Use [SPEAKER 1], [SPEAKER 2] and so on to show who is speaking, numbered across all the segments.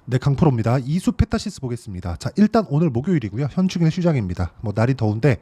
[SPEAKER 1] 네, 강프로입니다. 이수 페타시스 보겠습니다. 자, 일단 오늘 목요일이고요. 현충일 휴장입니다. 뭐 날이 더운데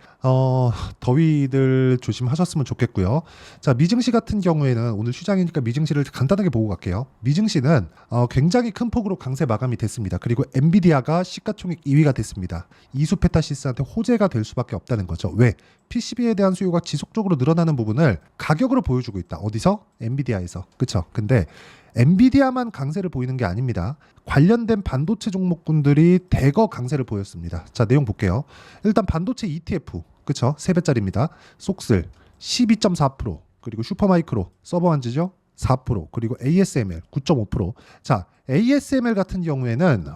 [SPEAKER 1] 더위들 조심하셨으면 좋겠고요. 자, 미증시 같은 경우에는 오늘 휴장이니까 미증시를 간단하게 보고 갈게요. 미증시는 굉장히 큰 폭으로 강세 마감이 됐습니다. 그리고 엔비디아가 시가총액 2위가 됐습니다. 이수 페타시스한테 호재가 될 수밖에 없다는 거죠. 왜? PCB에 대한 수요가 지속적으로 늘어나는 부분을 가격으로 보여주고 있다. 어디서? 엔비디아에서. 그쵸? 근데 엔비디아만 강세를 보이는 게 아닙니다. 관련된 반도체 종목군들이 대거 강세를 보였습니다. 자, 내용 볼게요. 일단 반도체 ETF, 그쵸? 3배짜리입니다. 속슬 12.4%, 그리고 슈퍼마이크로 서버한지죠? 4%, 그리고 ASML 9.5%. 자, ASML 같은 경우에는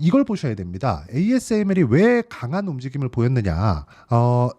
[SPEAKER 1] 이걸 보셔야 됩니다. ASML이 왜 강한 움직임을 보였느냐?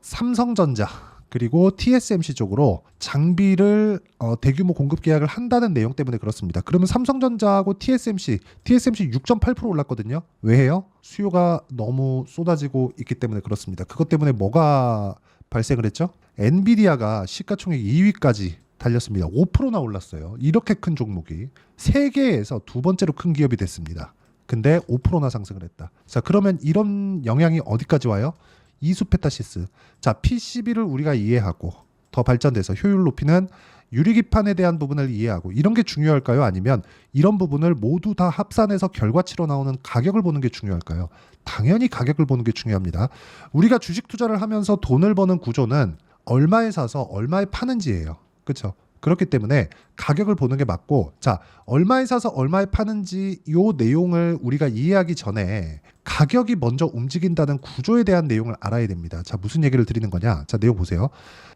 [SPEAKER 1] 삼성전자 그리고 TSMC 쪽으로 장비를 대규모 공급 계약을 한다는 내용 때문에 그렇습니다. 그러면 삼성전자하고 TSMC 6.8% 올랐거든요. 왜 해요? 수요가 너무 쏟아지고 있기 때문에 그렇습니다. 그것 때문에 뭐가 발생을 했죠? 엔비디아가 시가총액 2위까지 달렸습니다. 5%나 올랐어요. 이렇게 큰 종목이 세계에서 두 번째로 큰 기업이 됐습니다. 근데 5%나 상승을 했다. 자, 그러면 이런 영향이 어디까지 와요? 이수페타시스. 자, PCB를 우리가 이해하고 더 발전돼서 효율 높이는 유리기판에 대한 부분을 이해하고 이런 게 중요할까요? 아니면 이런 부분을 모두 다 합산해서 결과치로 나오는 가격을 보는 게 중요할까요? 당연히 가격을 보는 게 중요합니다. 우리가 주식 투자를 하면서 돈을 버는 구조는 얼마에 사서 얼마에 파는지예요. 그렇죠? 그렇기 때문에 가격을 보는 게 맞고, 자, 얼마에 사서 얼마에 파는지 요 내용을 우리가 이해하기 전에 가격이 먼저 움직인다는 구조에 대한 내용을 알아야 됩니다. 자, 무슨 얘기를 드리는 거냐? 자, 내용 보세요.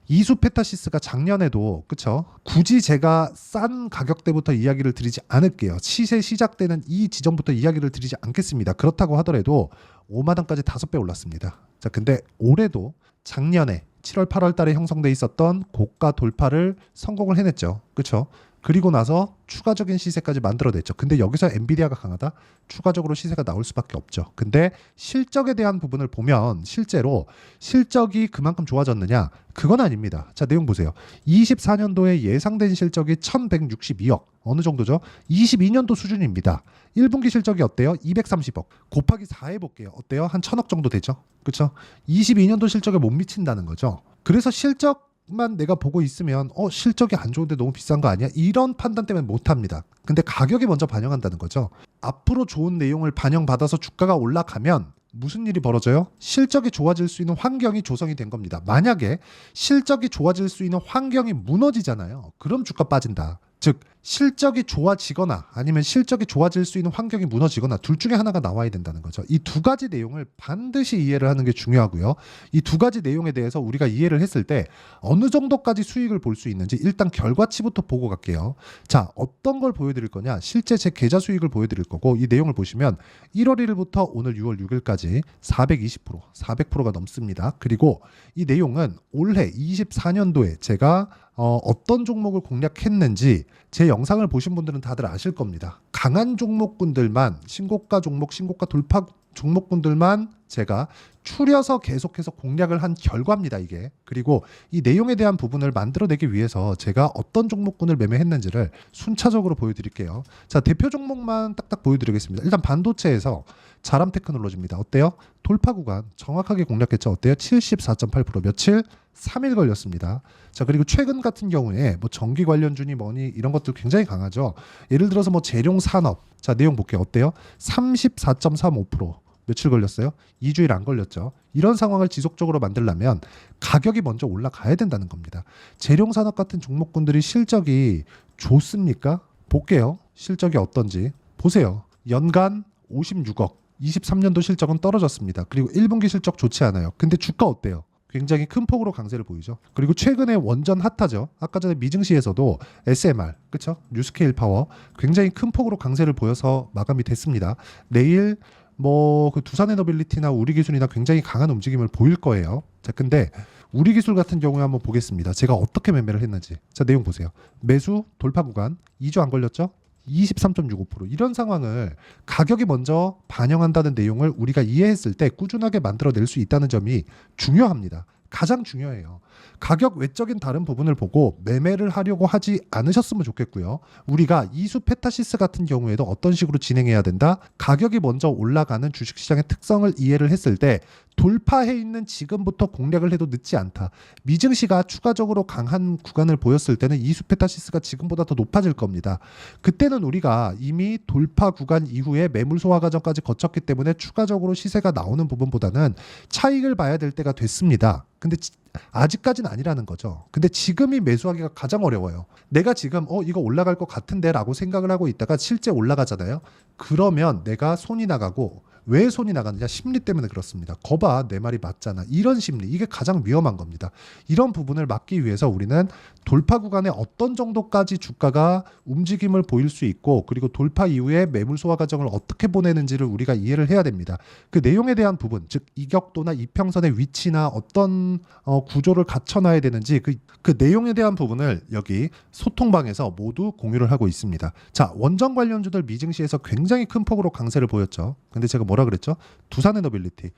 [SPEAKER 1] 이수 페타시스가 작년에도, 그쵸? 굳이 제가 싼 가격대부터 이야기를 드리지 않을게요. 시세 시작되는 이 지점부터 이야기를 드리지 않겠습니다. 그렇다고 하더라도 5만 원까지 5배 올랐습니다. 자, 근데 올해도 작년에 7월 8월 달에 형성돼 있었던 고가 돌파를 성공을 해냈죠. 그렇죠? 그리고 나서 추가적인 시세까지 만들어냈죠. 근데 여기서 엔비디아가 강하다? 추가적으로 시세가 나올 수밖에 없죠. 근데 실적에 대한 부분을 보면 실제로 실적이 그만큼 좋아졌느냐? 그건 아닙니다. 자, 내용 보세요. 24년도에 예상된 실적이 1162억. 어느 정도죠? 22년도 수준입니다. 1분기 실적이 어때요? 230억. 곱하기 4 해볼게요. 어때요? 한 1000억 정도 되죠? 그렇죠? 22년도 실적에 못 미친다는 거죠. 그래서 실적만 내가 보고 있으면 실적이 안 좋은데 너무 비싼 거 아니야? 이런 판단 때문에 못합니다. 근데 가격이 먼저 반영한다는 거죠. 앞으로 좋은 내용을 반영받아서 주가가 올라가면 무슨 일이 벌어져요? 실적이 좋아질 수 있는 환경이 조성이 된 겁니다. 만약에 실적이 좋아질 수 있는 환경이 무너지잖아요. 그럼 주가 빠진다. 즉 실적이 좋아지거나 아니면 실적이 좋아질 수 있는 환경이 무너지거나 둘 중에 하나가 나와야 된다는 거죠. 이 두 가지 내용을 반드시 이해를 하는 게 중요하고요. 이 두 가지 내용에 대해서 우리가 이해를 했을 때 어느 정도까지 수익을 볼 수 있는지 일단 결과치부터 보고 갈게요. 자, 어떤 걸 보여드릴 거냐? 실제 제 계좌 수익을 보여드릴 거고 이 내용을 보시면 1월 1일부터 오늘 6월 6일까지 420%, 400%가 넘습니다. 그리고 이 내용은 올해 24년도에 제가 어떤 종목을 공략했는지 제 영상을 보신 분들은 다들 아실 겁니다. 강한 종목군들만 신고가 종목, 신고가 돌파 종목군들만 제가 추려서 계속해서 공략을 한 결과입니다, 이게. 그리고 이 내용에 대한 부분을 만들어내기 위해서 제가 어떤 종목군을 매매했는지를 순차적으로 보여드릴게요. 자, 대표 종목만 딱딱 보여드리겠습니다. 일단 반도체에서 자람 테크놀로지입니다. 어때요? 돌파 구간 정확하게 공략했죠. 어때요? 74.8% 며칠? 3일 걸렸습니다. 자, 그리고 최근 같은 경우에 뭐 전기 관련주니 뭐니 이런 것들 굉장히 강하죠. 예를 들어서 뭐 재룡 산업. 자, 내용 볼게요. 어때요? 34.35%. 며칠 걸렸어요? 2주일 안 걸렸죠. 이런 상황을 지속적으로 만들려면 가격이 먼저 올라가야 된다는 겁니다. 재룡산업 같은 종목군들이 실적이 좋습니까? 볼게요. 실적이 어떤지. 보세요. 연간 56억. 23년도 실적은 떨어졌습니다. 그리고 1분기 실적 좋지 않아요. 근데 주가 어때요? 굉장히 큰 폭으로 강세를 보이죠. 그리고 최근에 원전 핫하죠. 아까 전에 미증시에서도 SMR, 그쵸? 뉴스케일 파워 굉장히 큰 폭으로 강세를 보여서 마감이 됐습니다. 내일 뭐 그 두산에너빌리티나 우리기술이나 굉장히 강한 움직임을 보일 거예요. 자, 근데 우리기술 같은 경우에 한번 보겠습니다. 제가 어떻게 매매를 했는지. 자, 내용 보세요. 매수 돌파 구간 2주 안 걸렸죠? 23.65% 이런 상황을 가격이 먼저 반영한다는 내용을 우리가 이해했을 때 꾸준하게 만들어낼 수 있다는 점이 중요합니다. 가장 중요해요. 가격 외적인 다른 부분을 보고 매매를 하려고 하지 않으셨으면 좋겠고요. 우리가 이수 페타시스 같은 경우에도 어떤 식으로 진행해야 된다? 가격이 먼저 올라가는 주식시장의 특성을 이해를 했을 때 돌파해 있는 지금부터 공략을 해도 늦지 않다. 미증시가 추가적으로 강한 구간을 보였을 때는 이수 페타시스가 지금보다 더 높아질 겁니다. 그때는 우리가 이미 돌파 구간 이후에 매물 소화 과정까지 거쳤기 때문에 추가적으로 시세가 나오는 부분보다는 차익을 봐야 될 때가 됐습니다. 근데 아직까지는 아니라는 거죠. 근데 지금이 매수하기가 가장 어려워요. 내가 지금 이거 올라갈 것 같은데 라고 생각을 하고 있다가 실제 올라가잖아요. 그러면 내가 손이 나가고, 왜 손이 나가느냐? 심리 때문에 그렇습니다. 거봐, 내 말이 맞잖아. 이런 심리, 이게 가장 위험한 겁니다. 이런 부분을 막기 위해서 우리는 돌파 구간에 어떤 정도까지 주가가 움직임을 보일 수 있고, 그리고 돌파 이후에 매물 소화 과정을 어떻게 보내는지를 우리가 이해를 해야 됩니다. 그 내용에 대한 부분, 즉 이격도나 이평선의 위치나 어떤 구조를 갖춰놔야 되는지 그 내용에 대한 부분을 여기 소통방에서 모두 공유를 하고 있습니다. 자, 원전 관련주들 미증시에서 굉장히 큰 폭으로 강세를 보였죠. 근데 제가 뭐라 그랬죠? 두산에너빌리티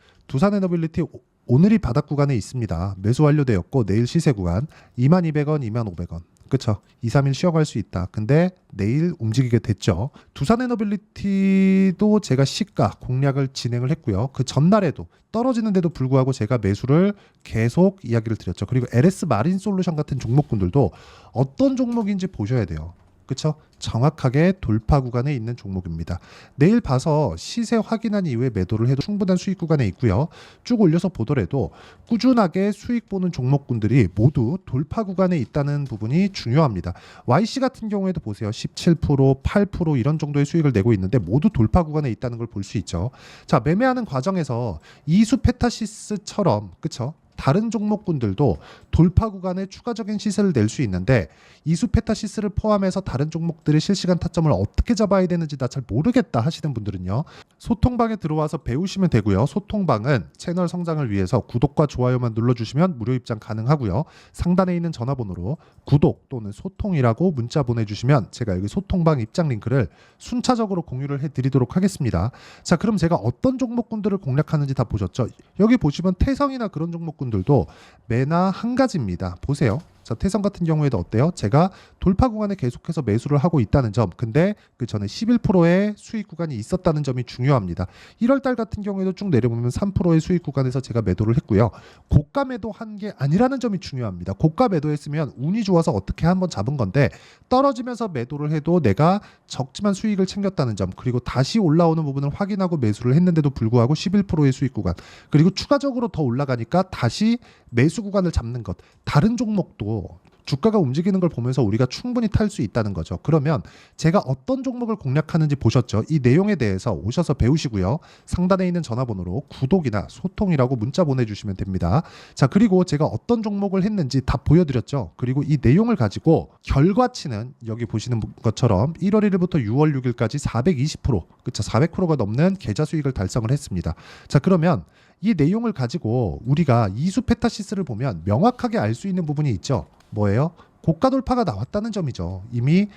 [SPEAKER 1] 오늘이 바닥 구간에 있습니다. 매수 완료되었고 내일 시세 구간 22,000원, 25,000원. 그쵸? 2, 3일 쉬어갈 수 있다. 근데 내일 움직이게 됐죠. 두산에너빌리티도 제가 시가 공략을 진행을 했고요. 그 전날에도 떨어지는데도 불구하고 제가 매수를 계속 이야기를 드렸죠. 그리고 LS 마린솔루션 같은 종목군들도 어떤 종목인지 보셔야 돼요. 그쵸? 정확하게 돌파 구간에 있는 종목입니다. 내일 봐서 시세 확인한 이후에 매도를 해도 충분한 수익 구간에 있고요. 쭉 올려서 보더라도 꾸준하게 수익 보는 종목군들이 모두 돌파 구간에 있다는 부분이 중요합니다. YC 같은 경우에도 보세요. 17%, 8% 이런 정도의 수익을 내고 있는데 모두 돌파 구간에 있다는 걸 볼 수 있죠. 자, 매매하는 과정에서 이수 페타시스처럼, 그쵸? 다른 종목군들도 돌파 구간에 추가적인 시세를 낼 수 있는데 이수 페타시스를 포함해서 다른 종목들의 실시간 타점을 어떻게 잡아야 되는지 나 잘 모르겠다 하시는 분들은요, 소통방에 들어와서 배우시면 되고요. 소통방은 채널 성장을 위해서 구독과 좋아요만 눌러주시면 무료 입장 가능하고요. 상단에 있는 전화번호로 구독 또는 소통이라고 문자 보내주시면 제가 여기 소통방 입장 링크를 순차적으로 공유를 해드리도록 하겠습니다. 자, 그럼 제가 어떤 종목군들을 공략하는지 다 보셨죠? 여기 보시면 태성이나 그런 종목군 들도 매나 한 가지입니다. 보세요. 자, 태성 같은 경우에도 어때요? 제가 돌파 구간에 계속해서 매수를 하고 있다는 점, 근데 그 전에 11%의 수익 구간이 있었다는 점이 중요합니다. 1월달 같은 경우에도 쭉 내려보면 3%의 수익 구간에서 제가 매도를 했고요. 고가 매도한 게 아니라는 점이 중요합니다. 고가 매도했으면 운이 좋아서 어떻게 한번 잡은 건데 떨어지면서 매도를 해도 내가 적지만 수익을 챙겼다는 점, 그리고 다시 올라오는 부분을 확인하고 매수를 했는데도 불구하고 11%의 수익 구간, 그리고 추가적으로 더 올라가니까 다시 매수 구간을 잡는 것. 다른 종목도 주가가 움직이는 걸 보면서 우리가 충분히 탈 수 있다는 거죠. 그러면 제가 어떤 종목을 공략하는지 보셨죠? 이 내용에 대해서 오셔서 배우시고요. 상단에 있는 전화번호로 구독이나 소통이라고 문자 보내주시면 됩니다. 자, 그리고 제가 어떤 종목을 했는지 다 보여드렸죠. 그리고 이 내용을 가지고 결과치는 여기 보시는 것처럼 1월 1일부터 6월 6일까지 420%, 그쵸? 400%가 넘는 계좌 수익을 달성을 했습니다. 자, 그러면 이 내용을 가지고 우리가 이수 페타시스를 보면 명확하게 알 수 있는 부분이 있죠. 뭐예요? 고가 돌파가 나왔다는 점이죠. 이미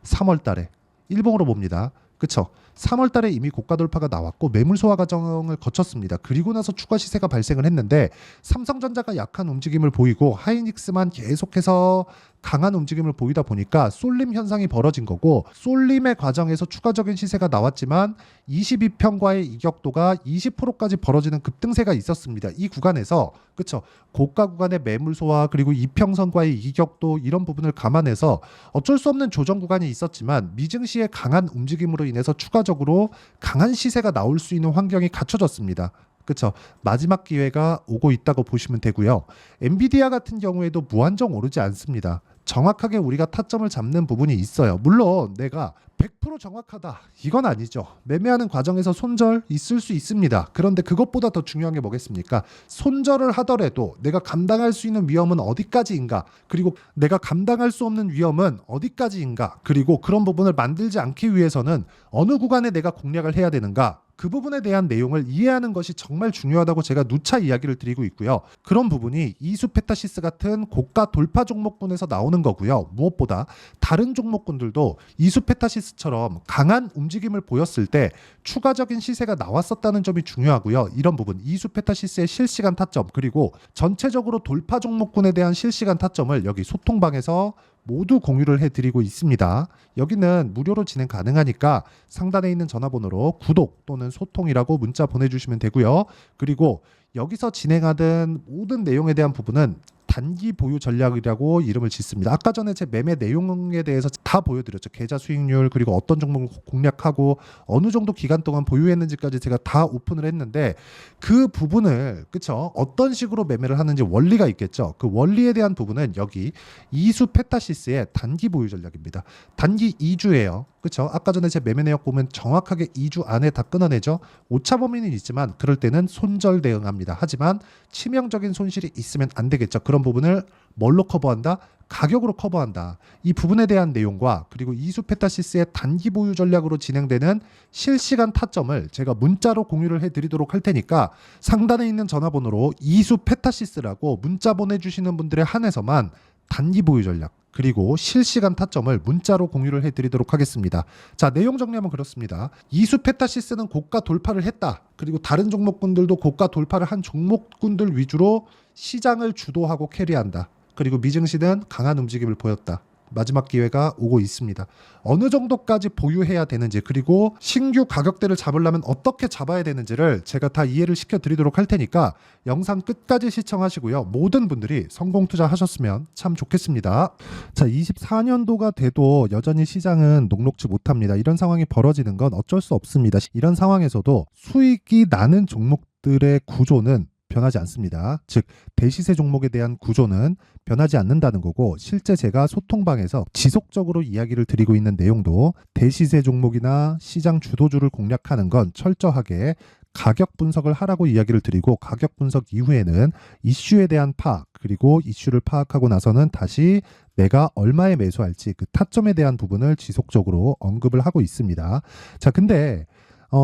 [SPEAKER 1] 3월 달에 일봉으로 봅니다. 그쵸? 3월 달에 이미 고가 돌파가 나왔고 매물 소화 과정을 거쳤습니다. 그리고 나서 추가 시세가 발생을 했는데 삼성전자가 약한 움직임을 보이고 하이닉스만 계속해서 강한 움직임을 보이다 보니까 쏠림 현상이 벌어진 거고, 쏠림의 과정에서 추가적인 시세가 나왔지만 22평과의 이격도가 20%까지 벌어지는 급등세가 있었습니다. 이 구간에서, 그쵸? 고가 구간의 매물 소화 그리고 이평선과의 이격도 이런 부분을 감안해서 어쩔 수 없는 조정 구간이 있었지만 미증시의 강한 움직임으로 인해서 추가적으로 강한 시세가 나올 수 있는 환경이 갖춰졌습니다. 그렇죠. 마지막 기회가 오고 있다고 보시면 되고요. 엔비디아 같은 경우에도 무한정 오르지 않습니다. 정확하게 우리가 타점을 잡는 부분이 있어요. 물론 내가 100% 정확하다, 이건 아니죠. 매매하는 과정에서 손절 있을 수 있습니다. 그런데 그것보다 더 중요한 게 뭐겠습니까? 손절을 하더라도 내가 감당할 수 있는 위험은 어디까지인가, 그리고 내가 감당할 수 없는 위험은 어디까지인가, 그리고 그런 부분을 만들지 않기 위해서는 어느 구간에 내가 공략을 해야 되는가, 그 부분에 대한 내용을 이해하는 것이 정말 중요하다고 제가 누차 이야기를 드리고 있고요. 그런 부분이 이수페타시스 같은 고가 돌파 종목군에서 나오는 거고요. 무엇보다 다른 종목군들도 이수페타시스처럼 강한 움직임을 보였을 때 추가적인 시세가 나왔었다는 점이 중요하고요. 이런 부분 이수페타시스의 실시간 타점 그리고 전체적으로 돌파 종목군에 대한 실시간 타점을 여기 소통방에서 모두 공유를 해드리고 있습니다. 여기는 무료로 진행 가능하니까 상단에 있는 전화번호로 구독 또는 소통이라고 문자 보내주시면 되고요. 그리고 여기서 진행하던 모든 내용에 대한 부분은 단기 보유 전략이라고 이름을 짓습니다. 아까 전에 제 매매 내용에 대해서 다 보여드렸죠. 계좌 수익률 그리고 어떤 종목을 공략하고 어느 정도 기간 동안 보유했는지까지 제가 다 오픈을 했는데 그 부분을 그쵸 어떤 식으로 매매를 하는지 원리가 있겠죠. 그 원리에 대한 부분은 여기 이수페타시스의 단기 보유 전략입니다. 단기 2주예요. 그쵸? 아까 전에 제 매매 내역 보면 정확하게 2주 안에 다 끊어내죠. 오차 범위는 있지만 그럴 때는 손절 대응합니다. 하지만 치명적인 손실이 있으면 안 되겠죠. 그런 부분을 뭘로 커버한다? 가격으로 커버한다. 이 부분에 대한 내용과 그리고 이수페타시스의 단기 보유 전략으로 진행되는 실시간 타점을 제가 문자로 공유를 해드리도록 할 테니까 상단에 있는 전화번호로 이수페타시스라고 문자 보내주시는 분들에 한해서만 단기 보유 전략 그리고 실시간 타점을 문자로 공유를 해드리도록 하겠습니다. 자, 내용 정리하면 그렇습니다. 이수페타시스는 고가 돌파를 했다. 그리고 다른 종목군들도 고가 돌파를 한 종목군들 위주로 시장을 주도하고 캐리한다. 그리고 미증시는 강한 움직임을 보였다. 마지막 기회가 오고 있습니다. 어느 정도까지 보유해야 되는지 그리고 신규 가격대를 잡으려면 어떻게 잡아야 되는지를 제가 다 이해를 시켜드리도록 할 테니까 영상 끝까지 시청하시고요. 모든 분들이 성공 투자하셨으면 참 좋겠습니다. 자, 24년도가 돼도 여전히 시장은 녹록지 못합니다. 이런 상황이 벌어지는 건 어쩔 수 없습니다. 이런 상황에서도 수익이 나는 종목들의 구조는 변하지 않습니다. 즉 대시세 종목에 대한 구조는 변하지 않는다는 거고 실제 제가 소통방에서 지속적으로 이야기를 드리고 있는 내용도 대시세 종목이나 시장 주도주를 공략하는 건 철저하게 가격 분석을 하라고 이야기를 드리고 가격 분석 이후에는 이슈에 대한 파악 그리고 이슈를 파악하고 나서는 다시 내가 얼마에 매수할지 그 타점에 대한 부분을 지속적으로 언급을 하고 있습니다. 자, 근데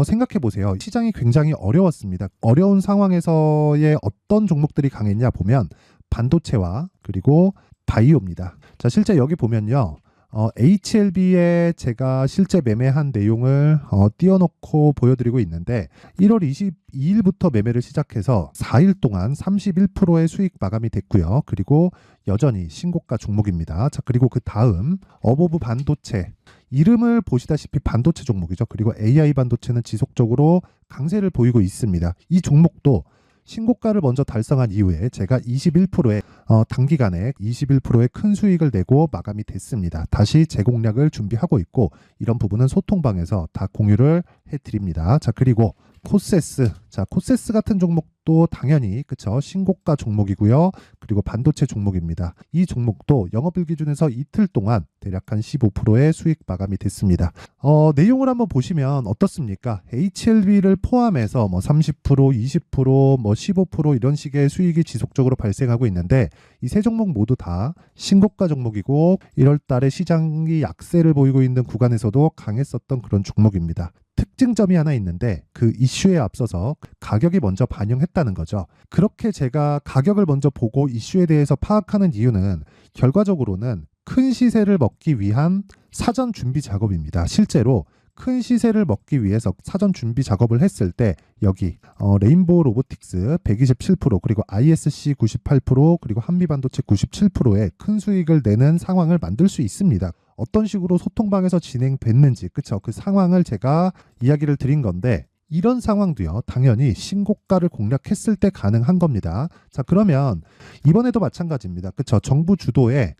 [SPEAKER 1] 생각해 보세요. 시장이 굉장히 어려웠습니다. 어려운 상황에서의 어떤 종목들이 강했냐 보면 반도체와 그리고 바이오입니다. 자, 실제 여기 보면요. HLB에 제가 실제 매매한 내용을 띄워놓고 보여드리고 있는데 1월 22일부터 매매를 시작해서 4일 동안 31%의 수익 마감이 됐고요. 그리고 여전히 신고가 종목입니다. 자, 그리고 그 다음 어보브 반도체 이름을 보시다시피 반도체 종목이죠. 그리고 AI 반도체는 지속적으로 강세를 보이고 있습니다. 이 종목도 신고가를 먼저 달성한 이후에 제가 21%의 단기간에 21%의 큰 수익을 내고 마감이 됐습니다. 다시 재공략을 준비하고 있고 이런 부분은 소통방에서 다 공유를 해드립니다. 자, 그리고 코세스. 자, 코세스 같은 종목도 당연히 그쵸 신고가 종목이고요. 그리고 반도체 종목입니다. 이 종목도 영업일 기준에서 이틀 동안 대략 한 15%의 수익 마감이 됐습니다. 내용을 한번 보시면 어떻습니까? HLB를 포함해서 뭐 30%, 20%, 뭐 15% 이런 식의 수익이 지속적으로 발생하고 있는데 이 세 종목 모두 다 신고가 종목이고 1월 달에 시장이 약세를 보이고 있는 구간에서도 강했었던 그런 종목입니다. 특징점이 하나 있는데 그 이슈에 앞서서 가격이 먼저 반영했다는 거죠. 그렇게 제가 가격을 먼저 보고 이슈에 대해서 파악하는 이유는 결과적으로는 큰 시세를 먹기 위한 사전 준비 작업입니다. 실제로 큰 시세를 먹기 위해서 사전 준비 작업을 했을 때 여기 레인보우 로보틱스 127% 그리고 ISC 98% 그리고 한미반도체 97%의 큰 수익을 내는 상황을 만들 수 있습니다. 어떤 식으로 소통방에서 진행됐는지 그쵸 그 상황을 제가 이야기를 드린 건데 이런 상황도요 당연히 신고가를 공략했을 때 가능한 겁니다. 자, 그러면 이번에도 마찬가지입니다. 그쵸 정부 주도의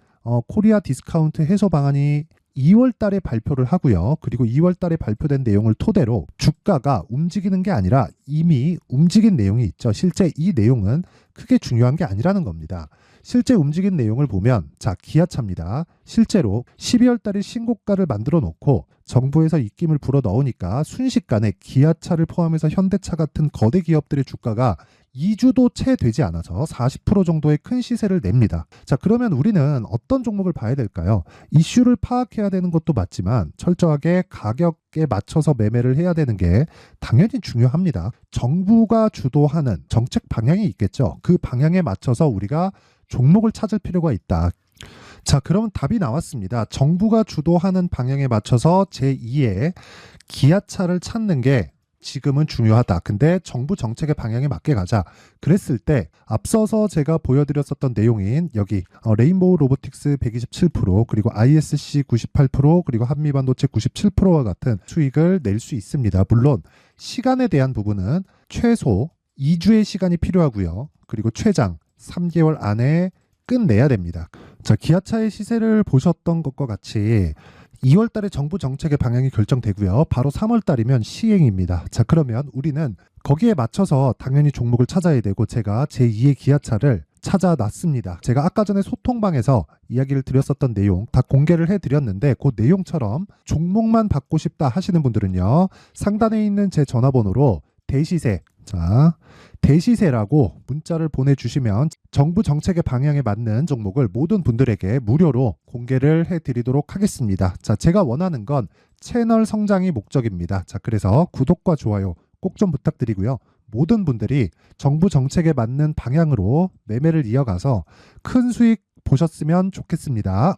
[SPEAKER 1] 코리아 디스카운트 해소 방안이 2월 달에 발표를 하고요. 그리고 2월 달에 발표된 내용을 토대로 주가가 움직이는 게 아니라 이미 움직인 내용이 있죠. 실제 이 내용은 크게 중요한 게 아니라는 겁니다. 실제 움직인 내용을 보면 자, 기아차입니다. 실제로 12월 달에 신고가를 만들어 놓고 정부에서 입김을 불어 넣으니까 순식간에 기아차를 포함해서 현대차 같은 거대 기업들의 주가가 2주도 채 되지 않아서 40% 정도의 큰 시세를 냅니다. 자, 그러면 우리는 어떤 종목을 봐야 될까요? 이슈를 파악해야 되는 것도 맞지만 철저하게 가격에 맞춰서 매매를 해야 되는 게 당연히 중요합니다. 정부가 주도하는 정책 방향이 있겠죠. 그 방향에 맞춰서 우리가 종목을 찾을 필요가 있다. 자, 그러면 답이 나왔습니다. 정부가 주도하는 방향에 맞춰서 제2의 기아차를 찾는 게 지금은 중요하다. 근데 정부 정책의 방향에 맞게 가자. 그랬을 때 앞서서 제가 보여드렸었던 내용인 여기 레인보우 로보틱스 127% 그리고 ISC 98% 그리고 한미반도체 97%와 같은 수익을 낼 수 있습니다. 물론 시간에 대한 부분은 최소 2주의 시간이 필요하고요. 그리고 최장 3개월 안에 끝내야 됩니다. 자, 기아차의 시세를 보셨던 것과 같이 2월 달에 정부 정책의 방향이 결정되고요. 바로 3월 달이면 시행입니다. 자, 그러면 우리는 거기에 맞춰서 당연히 종목을 찾아야 되고 제가 제2의 기아차를 찾아놨습니다. 제가 아까 전에 소통방에서 이야기를 드렸었던 내용 다 공개를 해드렸는데 그 내용처럼 종목만 받고 싶다 하시는 분들은요. 상단에 있는 제 전화번호로 대시세, 자, 대시세라고 문자를 보내주시면 정부 정책의 방향에 맞는 종목을 모든 분들에게 무료로 공개를 해드리도록 하겠습니다. 자, 제가 원하는 건 채널 성장이 목적입니다. 자, 그래서 구독과 좋아요 꼭 좀 부탁드리고요. 모든 분들이 정부 정책에 맞는 방향으로 매매를 이어가서 큰 수익 보셨으면 좋겠습니다.